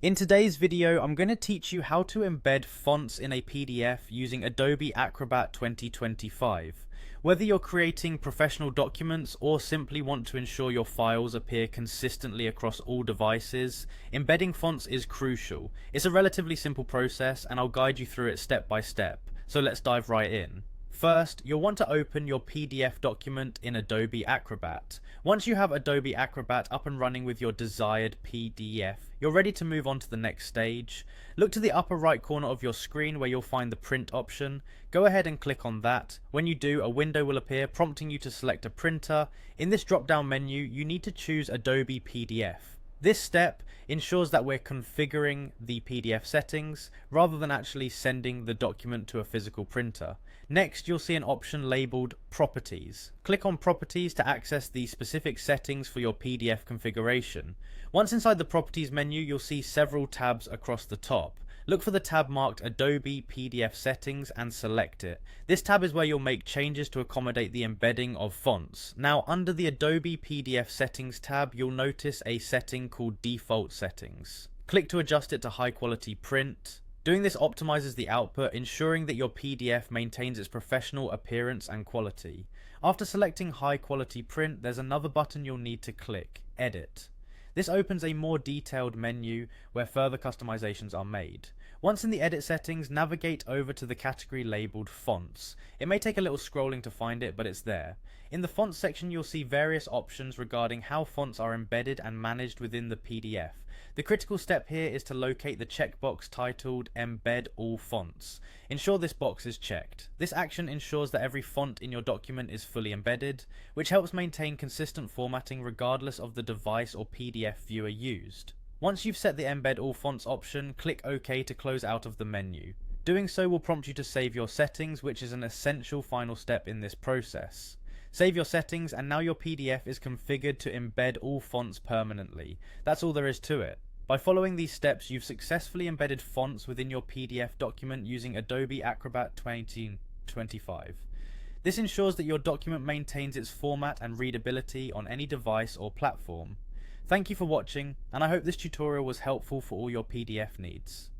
In today's video, I'm going to teach you how to embed fonts in a PDF using Adobe Acrobat 2025. Whether you're creating professional documents or simply want to ensure your files appear consistently across all devices, embedding fonts is crucial. It's a relatively simple process and I'll guide you through it step by step. So let's dive right in. First, you'll want to open your PDF document in Adobe Acrobat. Once you have Adobe Acrobat up and running with your desired PDF, you're ready to move on to the next stage. Look to the upper right corner of your screen where you'll find the print option. Go ahead and click on that. When you do, a window will appear prompting you to select a printer. In this drop-down menu, you need to choose Adobe PDF. This step ensures that we're configuring the PDF settings rather than actually sending the document to a physical printer. Next, you'll see an option labeled Properties. Click on Properties to access the specific settings for your PDF configuration. Once inside the Properties menu, you'll see several tabs across the top. Look for the tab marked Adobe PDF Settings and select it. This tab is where you'll make changes to accommodate the embedding of fonts. Now, under the Adobe PDF Settings tab, you'll notice a setting called Default Settings. Click to adjust it to High Quality Print. Doing this optimizes the output, ensuring that your PDF maintains its professional appearance and quality. After selecting High Quality Print, there's another button you'll need to click, Edit. This opens a more detailed menu where further customizations are made. Once in the edit settings, navigate over to the category labeled Fonts. It may take a little scrolling to find it, but it's there. In the Fonts section, you'll see various options regarding how fonts are embedded and managed within the PDF. The critical step here is to locate the checkbox titled Embed All Fonts. Ensure this box is checked. This action ensures that every font in your document is fully embedded, which helps maintain consistent formatting regardless of the device or PDF viewer used. Once you've set the Embed All Fonts option, click OK to close out of the menu. Doing so will prompt you to save your settings, which is an essential final step in this process. Save your settings and now your PDF is configured to embed all fonts permanently. That's all there is to it. By following these steps, you've successfully embedded fonts within your PDF document using Adobe Acrobat 2025. This ensures that your document maintains its format and readability on any device or platform. Thank you for watching, and I hope this tutorial was helpful for all your PDF needs.